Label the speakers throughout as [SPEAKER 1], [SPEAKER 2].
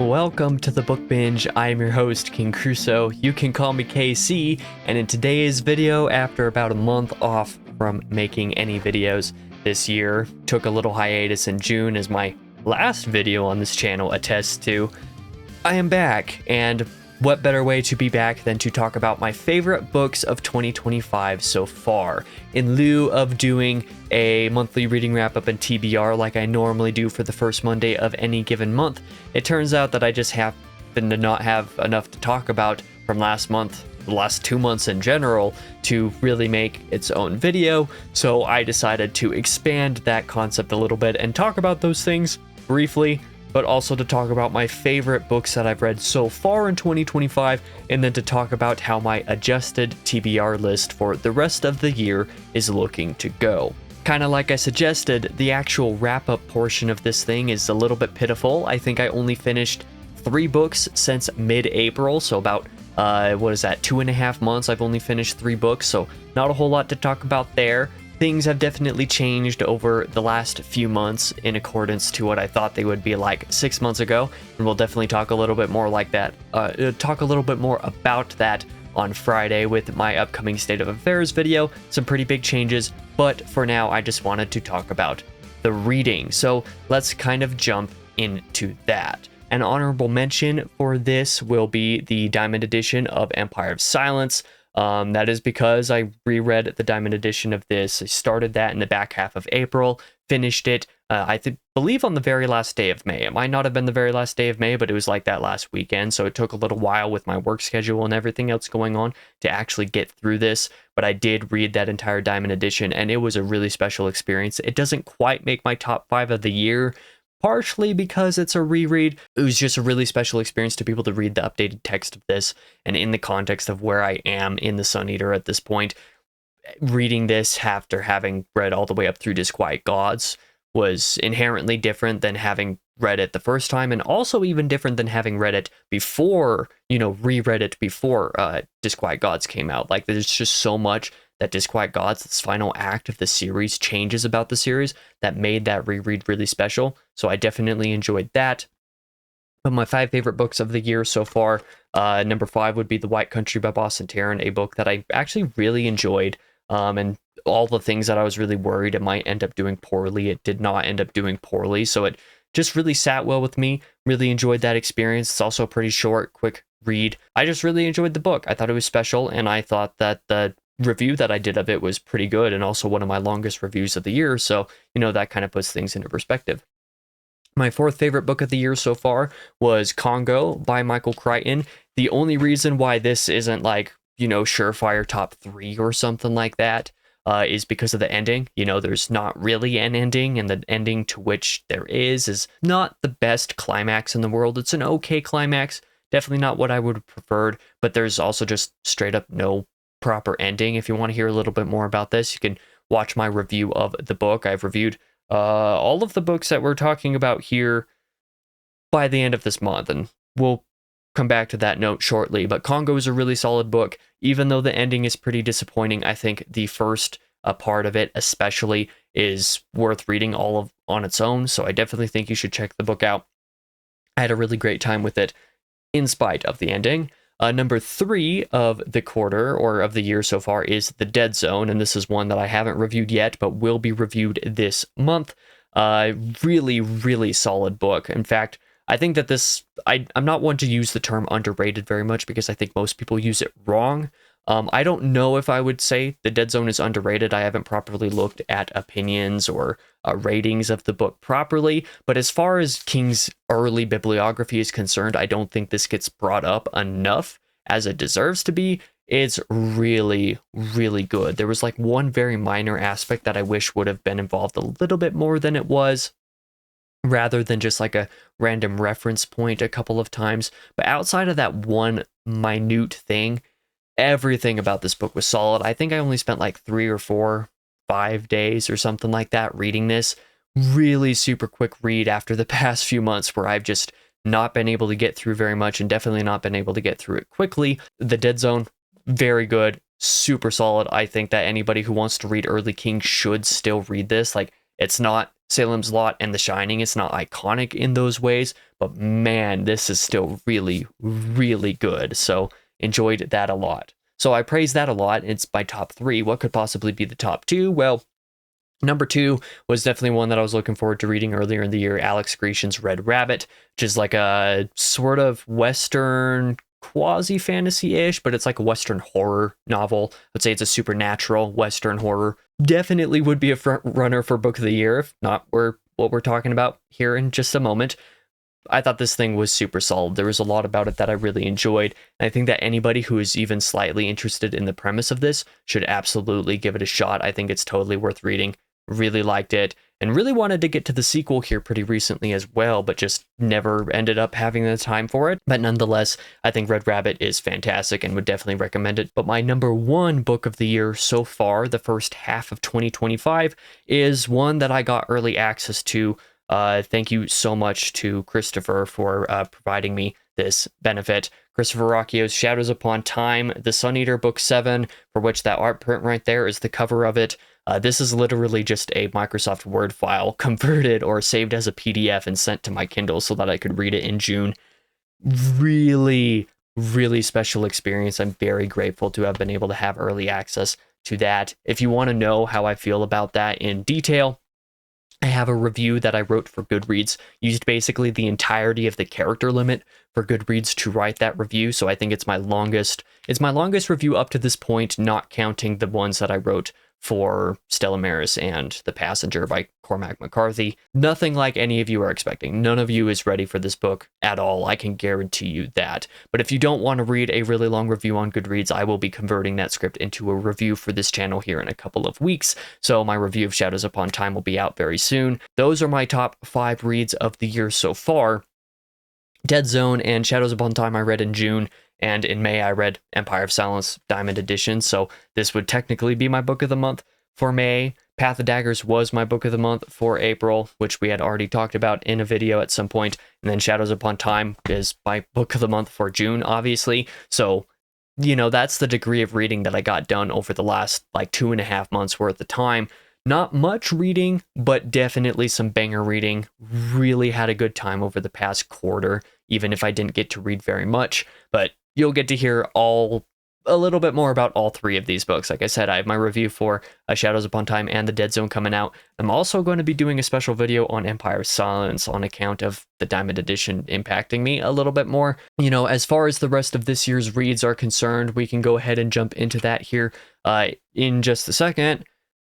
[SPEAKER 1] Welcome to the Book Binge. I am your host, King Crusoe. You can call me KC, and in today's video, after about a month off from making any videos this year, took a little hiatus in June as my last video on this channel attests to, I am back, and what better way to be back than to talk about my favorite books of 2025 so far. In lieu of doing a monthly reading wrap-up and TBR like I normally do for the first Monday of any given month, it turns out that I just happen to not have enough to talk about from last month, the last 2 months in general, to really make its own video, so I decided to expand that concept a little bit and talk about those things briefly, but also to talk about my favorite books that I've read so far in 2025, and then to talk about how my adjusted TBR list for the rest of the year is looking to go. Kind of like I suggested, the actual wrap-up portion of this thing is a little bit pitiful. I think I only finished 3 books since mid-April, so about, 2.5 months I've only finished 3 books, so not a whole lot to talk about there. Things have definitely changed over the last few months in accordance to what I thought they would be like 6 months ago, and we'll definitely talk a little bit more like that, talk a little bit more about that on Friday with my upcoming State of Affairs video. Some pretty big changes, but for now I just wanted to talk about the reading. So let's kind of jump into that. An honorable mention for this will be the Diamond Edition of Empire of Silence. That is because I reread the Diamond Edition of this. I started that in the back half of April, finished it, I believe on the very last day of May. It might not have been the very last day of May, but it was like that last weekend, so it took a little while with my work schedule and everything else going on to actually get through this, but I did read that entire Diamond Edition, and it was a really special experience. It doesn't quite make my top 5 of the year, partially because it's a reread. It was just a really special experience to be able to read the updated text of this, and in the context of where I am in the Sun Eater at this point, reading this after having read all the way up through Disquiet Gods was inherently different than having read it the first time, and also even different than having read it before, reread it before Disquiet Gods came out. Like, there's just so much that Disquiet Gods, this final act of the series, changes about the series that made that reread really special. So I definitely enjoyed that. But my 5 favorite books of the year so far, number 5 would be The White Country by Boston Tarrant, a book that I actually really enjoyed. And all the things that I was really worried it might end up doing poorly, it did not end up doing poorly. So it just really sat well with me. Really enjoyed that experience. It's also a pretty short, quick read. I just really enjoyed the book. I thought it was special, and I thought that the review that I did of it was pretty good, and also one of my longest reviews of the year, so that kind of puts things into perspective. My 4th favorite book of the year so far was Congo by Michael Crichton. The only reason why this isn't like, surefire top 3 or something like that is because of the ending. There's not really an ending, and the ending to which there is not the best climax in the world. It's an okay climax, definitely not what I would have preferred, but there's also just straight up no proper ending. If you want to hear a little bit more about this, you can watch my review of the book. I've reviewed all of the books that we're talking about here by the end of this month, and we'll come back to that note shortly. But Congo is a really solid book. Even though the ending is pretty disappointing, I think the first part of it especially is worth reading all of on its own, so I definitely think you should check the book out. I had a really great time with it in spite of the ending. Number 3 of the quarter, or of the year so far, is The Dead Zone, and this is one that I haven't reviewed yet, but will be reviewed this month. Really, really solid book. In fact, I think that I'm not one to use the term underrated very much, because I think most people use it wrong. I don't know if I would say The Dead Zone is underrated. I haven't properly looked at opinions or ratings of the book properly, but as far as King's early bibliography is concerned, I don't think this gets brought up enough as it deserves to be. It's really, really good. There was like one very minor aspect that I wish would have been involved a little bit more than it was, rather than just like a random reference point a couple of times. But outside of that one minute thing, everything about this book was solid. I think I only spent like 3 or 4, 5 days or something like that reading this. Really super quick read after the past few months where I've just not been able to get through very much, and definitely not been able to get through it quickly. The Dead Zone, very good, super solid. I think that anybody who wants to read early King should still read this. Like, it's not Salem's Lot and The Shining. It's not iconic in those ways, but man, this is still really, really good. So enjoyed that a lot. So I praise that a lot. It's my top 3. What could possibly be the top 2? Well, number 2 was definitely one that I was looking forward to reading earlier in the year, Alex Grecian's Red Rabbit, which is like a sort of Western quasi-fantasy-ish, but it's like a Western horror novel. Let's say it's a supernatural Western horror. Definitely would be a front runner for Book of the Year, if not what we're talking about here in just a moment. I thought this thing was super solid. There was a lot about it that I really enjoyed. And I think that anybody who is even slightly interested in the premise of this should absolutely give it a shot. I think it's totally worth reading. Really liked it, and really wanted to get to the sequel here pretty recently as well, but just never ended up having the time for it. But nonetheless, I think Red Rabbit is fantastic and would definitely recommend it. But my number 1 book of the year so far, the first half of 2025, is one that I got early access to. Thank you so much to Christopher for providing me this benefit. Christopher Rocchio's Shadows Upon Time, The Sun Eater, Book 7, for which that art print right there is the cover of it. This is literally just a Microsoft Word file converted or saved as a PDF and sent to my Kindle so that I could read it in June. Really, really special experience. I'm very grateful to have been able to have early access to that. If you want to know how I feel about that in detail, I have a review that I wrote for Goodreads, used basically the entirety of the character limit for Goodreads to write that review. So I think it's my longest review up to this point, not counting the ones that I wrote for Stella Maris and The Passenger by Cormac McCarthy. Nothing like any of you are expecting. None of you is ready for this book at all. I can guarantee you that. But if you don't want to read a really long review on Goodreads, I will be converting that script into a review for this channel here in a couple of weeks. So my review of Shadows Upon Time will be out very soon. Those are my top 5 reads of the year so far. Dead Zone and Shadows Upon Time I read in June, and in May I read Empire of Silence Diamond Edition, so this would technically be my book of the month for May. Path of Daggers was my book of the month for April, which we had already talked about in a video at some point, and then Shadows Upon Time is my book of the month for June, obviously. So, you know, that's the degree of reading that I got done over the last like 2.5 months worth of time. Not much reading, but definitely some banger reading. Really had a good time over the past quarter, even if I didn't get to read very much. But you'll get to hear a little bit more about all 3 of these books. Like I said, I have my review for Shadows Upon Time and The Dead Zone coming out. I'm also going to be doing a special video on Empire of Silence on account of the Diamond Edition impacting me a little bit more. You know, as far as the rest of this year's reads are concerned, we can go ahead and jump into that here in just a second.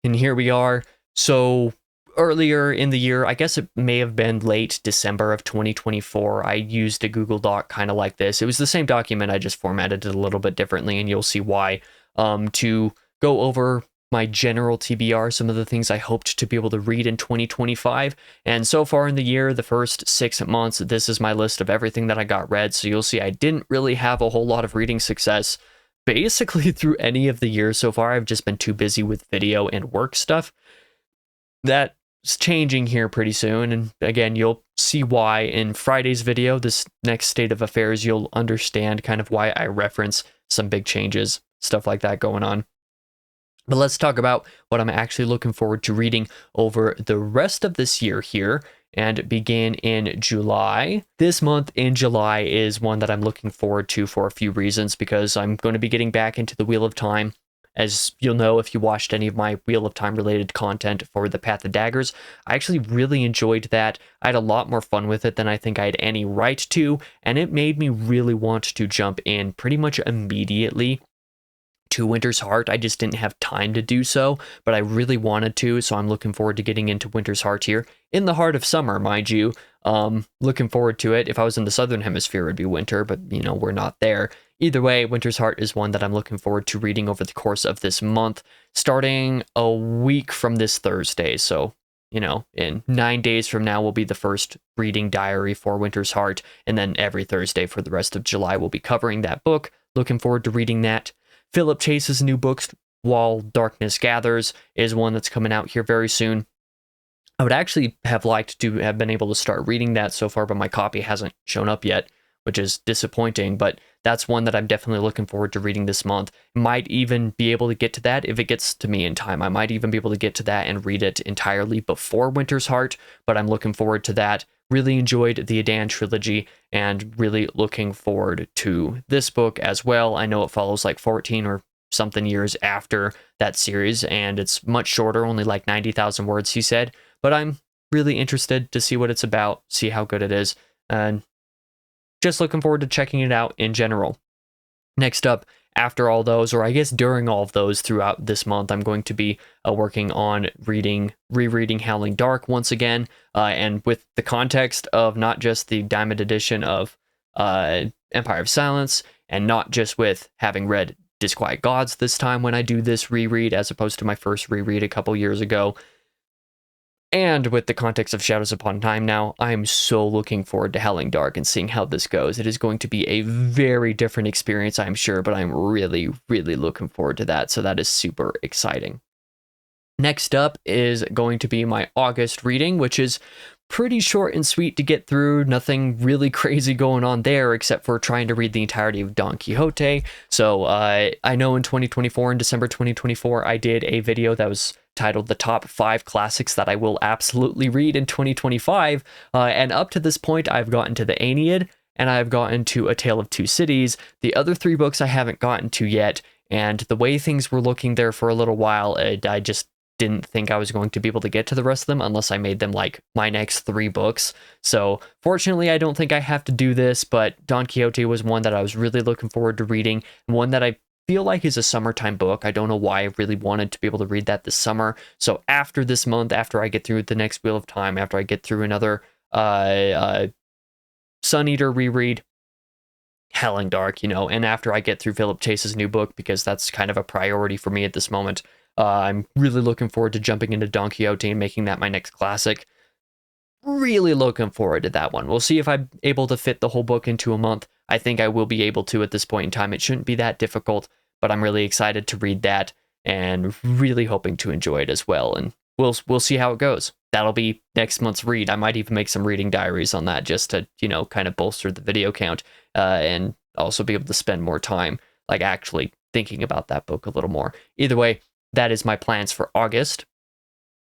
[SPEAKER 1] And here we are. So earlier in the year, I guess it may have been late December of 2024, I used a Google Doc kind of like this. It was the same document, I just formatted it a little bit differently, and you'll see why, to go over my general TBR, some of the things I hoped to be able to read in 2025. And so far in the year, the first 6 months, this is my list of everything that I got read. So you'll see I didn't really have a whole lot of reading success basically through any of the year so far. I've just been too busy with video and work stuff. That's changing here pretty soon, and again, you'll see why in Friday's video, this next state of affairs. You'll understand kind of why I reference some big changes, stuff like that going on. But let's talk about what I'm actually looking forward to reading over the rest of this year here, and begin in July. This month in July is one that I'm looking forward to for a few reasons, because I'm going to be getting back into the Wheel of Time. As you'll know if you watched any of my Wheel of Time related content for the Path of Daggers, I actually really enjoyed that. I had a lot more fun with it than I think I had any right to, and it made me really want to jump in pretty much immediately to Winter's Heart. I just didn't have time to do so, but I really wanted to, so I'm looking forward to getting into Winter's Heart here. In the heart of summer, mind you. Looking forward to it. If I was in the Southern Hemisphere, it would be winter, but, you know, we're not there. Either way, Winter's Heart is one that I'm looking forward to reading over the course of this month, starting a week from this Thursday. So, you know, in 9 days from now will be the first reading diary for Winter's Heart, and then every Thursday for the rest of July we'll be covering that book. Looking forward to reading that. Philip Chase's new book, While Darkness Gathers, is one that's coming out here very soon. I would actually have liked to have been able to start reading that so far, but my copy hasn't shown up yet, which is disappointing, but that's one that I'm definitely looking forward to reading this month. Might even be able to get to that if it gets to me in time. I might even be able to get to that and read it entirely before Winter's Heart, but I'm looking forward to that. Really enjoyed the Adan trilogy and really looking forward to this book as well. I know it follows like 14 or something years after that series, and it's much shorter, only like 90,000 words, he said, but I'm really interested to see what it's about, see how good it is, and just looking forward to checking it out in general. Next up, after all those, or I guess during all of those throughout this month, I'm going to be working on rereading Howling Dark once again, and with the context of not just the Diamond Edition of Empire of Silence, and not just with having read Disquiet Gods this time when I do this reread, as opposed to my first reread a couple years ago. And with the context of Shadows Upon Time now, I'm so looking forward to Howling Dark and seeing how this goes. It is going to be a very different experience, I'm sure, but I'm really, really looking forward to that, so that is super exciting. Next up is going to be my August reading, which is pretty short and sweet to get through. Nothing really crazy going on there except for trying to read the entirety of Don Quixote. So I know in 2024, in December 2024, I did a video that was titled The Top 5 Classics That I Will Absolutely Read in 2025. And up to this point, I've gotten to the Aeneid, and I've gotten to A Tale of Two Cities. The other 3 books I haven't gotten to yet, and the way things were looking there for a little while, I just didn't think I was going to be able to get to the rest of them unless I made them like my next 3 books. So fortunately, I don't think I have to do this, but Don Quixote was one that I was really looking forward to reading, and one that I feel like is a summertime book. I don't know why I really wanted to be able to read that this summer. So after this month, after I get through the next Wheel of Time, after I get through another Sun Eater reread, Howling Dark, and after I get through Philip Chase's new book, because that's kind of a priority for me at this moment, I'm really looking forward to jumping into Don Quixote and making that my next classic. Really looking forward to that one. We'll see if I'm able to fit the whole book into a month. I think I will be able to at this point in time. It shouldn't be that difficult, but I'm really excited to read that and really hoping to enjoy it as well. And we'll see how it goes. That'll be next month's read. I might even make some reading diaries on that just to, kind of bolster the video count and also be able to spend more time like actually thinking about that book a little more. Either way, that is my plans for August.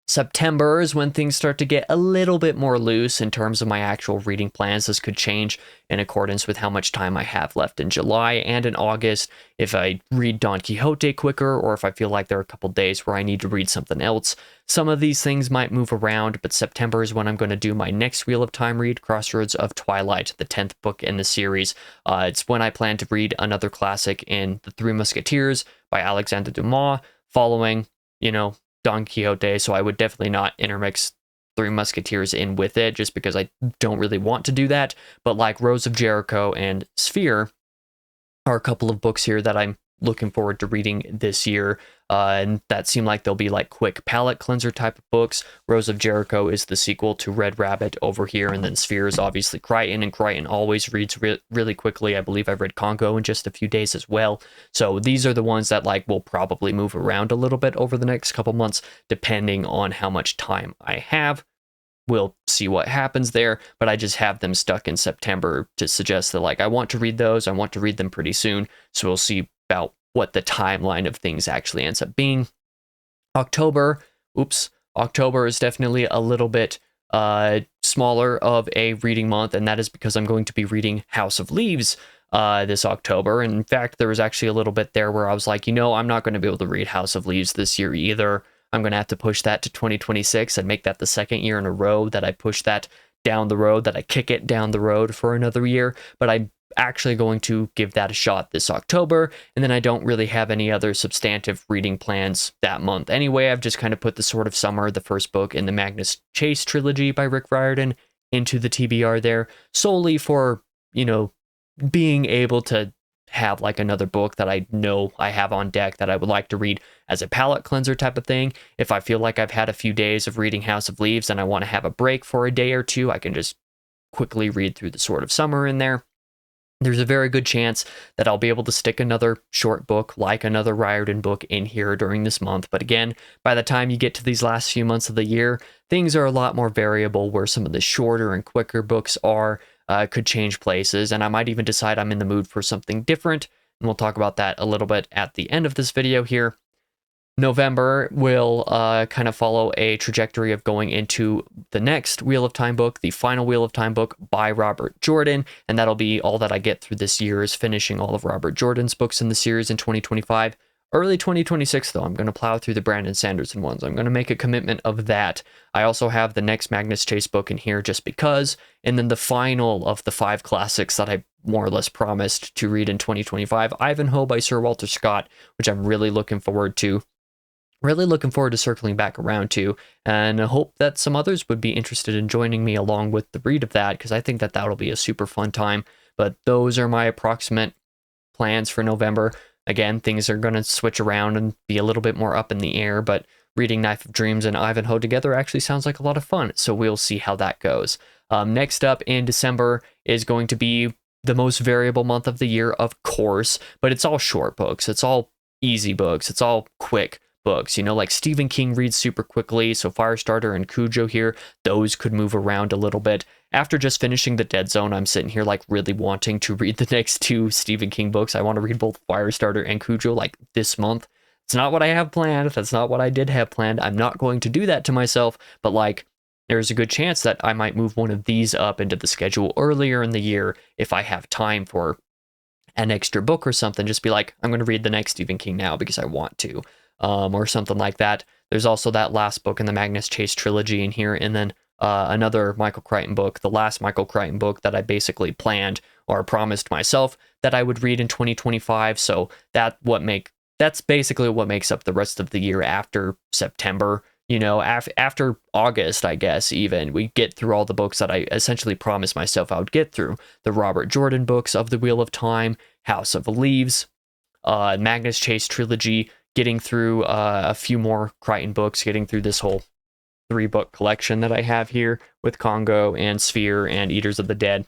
[SPEAKER 1] September is when things start to get a little bit more loose in terms of my actual reading plans. This could change in accordance with how much time I have left in July and in August. If I read Don Quixote quicker, or if I feel like there are a couple days where I need to read something else, some of these things might move around, but September is when I'm going to do my next Wheel of Time read, Crossroads of Twilight, the 10th book in the series. It's when I plan to read another classic in The Three Musketeers by Alexandre Dumas, following, Don Quixote, so I would definitely not intermix Three Musketeers in with it, just because I don't really want to do that. But like Rose of Jericho and Sphere are a couple of books here that I'm looking forward to reading this year, and that seem like they'll be like quick palate cleanser type of books. Rose of Jericho is the sequel to Red Rabbit over here, and then Sphere is obviously Crichton, and Crichton always reads really quickly. I believe I've read Congo in just a few days as well. So these are the ones that like will probably move around a little bit over the next couple months, depending on how much time I have. We'll see what happens there, but I just have them stuck in September to suggest that like I want to read those. I want to read them pretty soon, so we'll see about what the timeline of things actually ends up being. October is definitely a little bit smaller of a reading month, and that is because I'm going to be reading House of Leaves this October. And in fact, there was actually a little bit there where I was like, I'm not going to be able to read House of Leaves this year either. I'm going to have to push that to 2026 and make that the second year in a row that I push that down the road, that I kick it down the road for another year. But I'm actually going to give that a shot this October, and then I don't really have any other substantive reading plans that month anyway. I've just kind of put the Sword of Summer, the first book in the Magnus Chase trilogy by Rick Riordan, into the TBR there, solely for, being able to have like another book that I know I have on deck that I would like to read as a palate cleanser type of thing. If I feel like I've had a few days of reading House of Leaves and I want to have a break for a day or two, I can just quickly read through the Sword of Summer in there. There's a very good chance that I'll be able to stick another short book like another Riordan book in here during this month. But again, by the time you get to these last few months of the year, things are a lot more variable where some of the shorter and quicker books are. could change places, and I might even decide I'm in the mood for something different, and we'll talk about that a little bit at the end of this video here. November will kind of follow a trajectory of going into the next Wheel of Time book, the final Wheel of Time book by Robert Jordan, and that'll be all that I get through this year, is finishing all of Robert Jordan's books in the series in 2025. Early 2026, though, I'm going to plow through the Brandon Sanderson ones. I'm going to make a commitment of that. I also have the next Magnus Chase book in here just because, and then the final of the 5 classics that I more or less promised to read in 2025, Ivanhoe by Sir Walter Scott, which I'm really looking forward to. Really looking forward to circling back around to, and I hope that some others would be interested in joining me along with the read of that, because I think that that'll be a super fun time. But those are my approximate plans for November. Again, things are going to switch around and be a little bit more up in the air, but reading Knife of Dreams and Ivanhoe together actually sounds like a lot of fun, so we'll see how that goes. Next up in December is going to be the most variable month of the year, of course, but it's all short books. It's all easy books. It's all quick books, you know, like Stephen King reads super quickly, so Firestarter and Cujo here, those could move around a little bit. After just finishing The Dead Zone, I'm sitting here like really wanting to read the next 2 Stephen King books. I want to read both Firestarter and Cujo like this month. It's not what I have planned. That's not what I did have planned. I'm not going to do that to myself, but like there's a good chance that I might move one of these up into the schedule earlier in the year if I have time for an extra book or something. Just be like, I'm going to read the next Stephen King now because I want to. Or something like that. There's also that last book in the Magnus Chase trilogy in here, and then another Michael Crichton book, the last Michael Crichton book that I basically planned or promised myself that I would read in 2025. So that's basically what makes up the rest of the year after September. You know, after August, I guess, even, we get through all the books that I essentially promised myself I would get through. The Robert Jordan books of the Wheel of Time, House of Leaves, Magnus Chase trilogy, getting through a few more Crichton books, getting through this whole 3-book collection that I have here with Congo and Sphere and Eaters of the Dead,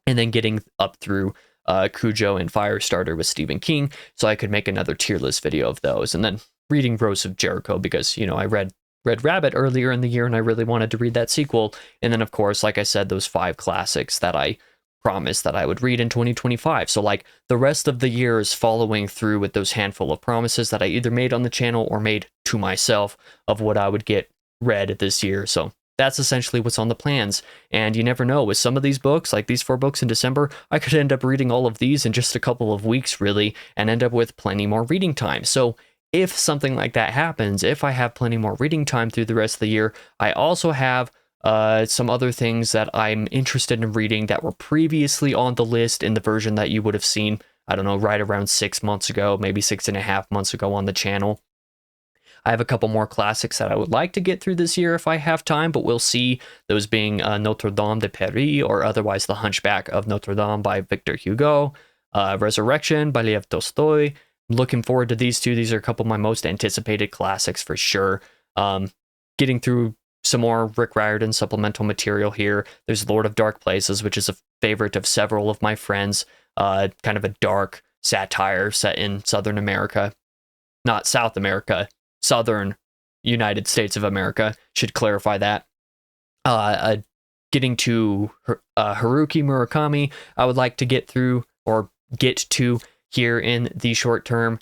[SPEAKER 1] and then getting up through Cujo and Firestarter with Stephen King, so I could make another tier list video of those, and then reading Rose of Jericho because, you know, I read Red Rabbit earlier in the year and I really wanted to read that sequel, and then of course, like I said, those 5 classics that I promised that I would read in 2025. So like the rest of the year is following through with those handful of promises that I either made on the channel or made to myself of what I would get read this year. So that's essentially what's on the plans. And you never know, with some of these books, like these 4 books in December, I could end up reading all of these in just a couple of weeks really, and end up with plenty more reading time. So if something like that happens, if I have plenty more reading time through the rest of the year, I also have some other things that I'm interested in reading that were previously on the list in the version that you would have seen, I don't know, right around 6 months ago, maybe 6.5 months ago on the channel. I have a couple more classics that I would like to get through this year if I have time, but we'll see, those being Notre Dame de Paris, or otherwise The Hunchback of Notre Dame by Victor Hugo, Resurrection by Lev Tolstoy. I'm looking forward to these 2. These are a couple of my most anticipated classics for sure. Getting through some more Rick Riordan supplemental material here. There's Lord of Dark Places, which is a favorite of several of my friends. Kind of a dark satire set in Southern America. Not South America, Southern United States of America. Should clarify that. Getting to Haruki Murakami, I would like to get through, or get to here in the short term.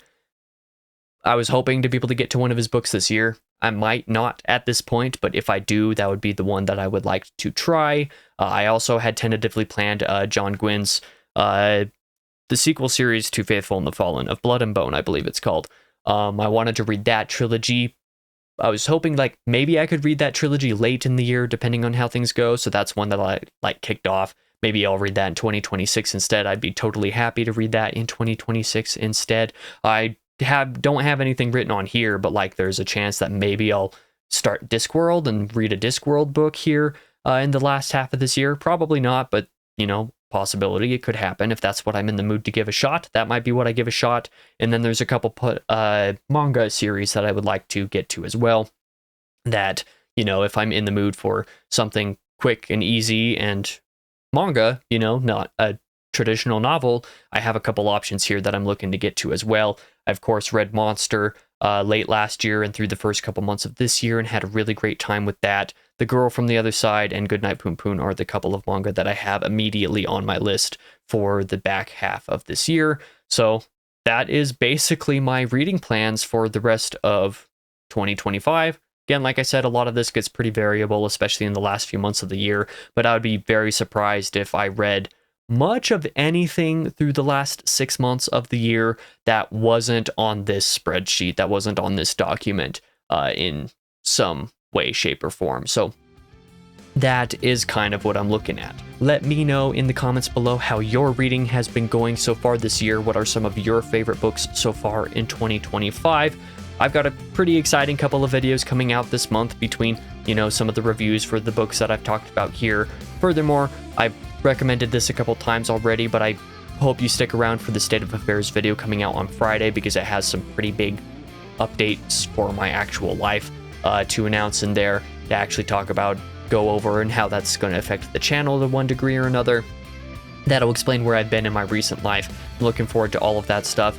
[SPEAKER 1] I was hoping to be able to get to one of his books this year. I might not at this point, but if I do, that would be the one that I would like to try. I also had tentatively planned John Gwynn's, the sequel series to Faithful and the Fallen, of Blood and Bone, I believe it's called. I wanted to read that trilogy. I was hoping like maybe I could read that trilogy late in the year, depending on how things go. So that's one that I like kicked off. Maybe I'll read that in 2026 instead. I'd be totally happy to read that in 2026 instead. I don't have anything written on here, but like there's a chance that maybe I'll start Discworld and read a Discworld book here in the last half of this year. Probably not, but you know, possibility, it could happen. If that's what I'm in the mood to give a shot, that might be what I give a shot. And then there's a couple manga series that I would like to get to as well, that, you know, if I'm in the mood for something quick and easy and manga, you know, not a traditional novel, I have a couple options here that I'm looking to get to as well. I, of course, read Monster late last year and through the first couple months of this year, and had a really great time with that. The Girl from the Other Side and Goodnight Poon Poon are the couple of manga that I have immediately on my list for the back half of this year. So that is basically my reading plans for the rest of 2025. Again, like I said, a lot of this gets pretty variable, especially in the last few months of the year, but I would be very surprised if I read much of anything through the last 6 months of the year that wasn't on this spreadsheet, that wasn't on this document in some way, shape, or form. So that is kind of what I'm looking at. Let me know in the comments below how your reading has been going so far this year. What are some of your favorite books so far in 2025? I've got a pretty exciting couple of videos coming out this month between, some of the reviews for the books that I've talked about here. Furthermore, I've recommended this a couple times already, but I hope you stick around for the State of Affairs video coming out on Friday, because it has some pretty big updates for my actual life to announce in there, to actually go over and how that's going to affect the channel to one degree or another. That'll explain where I've been in my recent life. I'm looking forward to all of that stuff.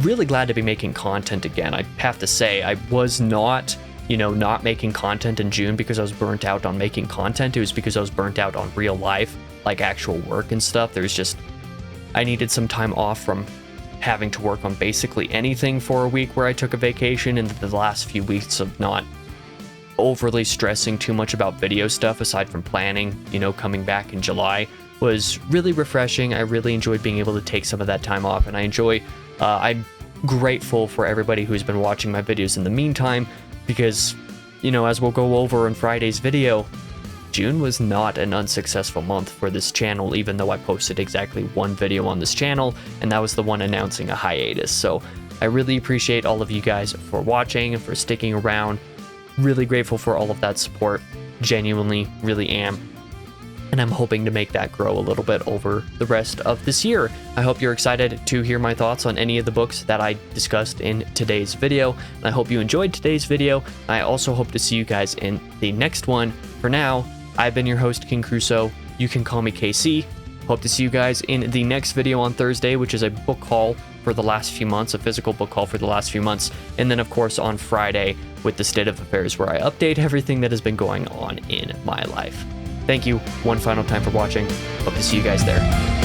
[SPEAKER 1] Really glad to be making content again. I have to say, I was not making content in June because I was burnt out on making content. It was because I was burnt out on real life, like actual work and stuff. I needed some time off from having to work on basically anything for a week where I took a vacation, and the last few weeks of not overly stressing too much about video stuff aside from planning, coming back in July was really refreshing. I really enjoyed being able to take some of that time off, and I'm grateful for everybody who's been watching my videos in the meantime, because, as we'll go over in Friday's video, June was not an unsuccessful month for this channel, even though I posted exactly one video on this channel, and that was the one announcing a hiatus. So I really appreciate all of you guys for watching and for sticking around. Really grateful for all of that support. Genuinely, really am. And I'm hoping to make that grow a little bit over the rest of this year. I hope you're excited to hear my thoughts on any of the books that I discussed in today's video. And I hope you enjoyed today's video. I also hope to see you guys in the next one. For now, I've been your host, King Crusoe. You can call me KC. Hope to see you guys in the next video on Thursday, which is a book haul for the last few months, a physical book haul for the last few months. And then, of course, on Friday with the State of Affairs, where I update everything that has been going on in my life. Thank you one final time for watching. Hope to see you guys there.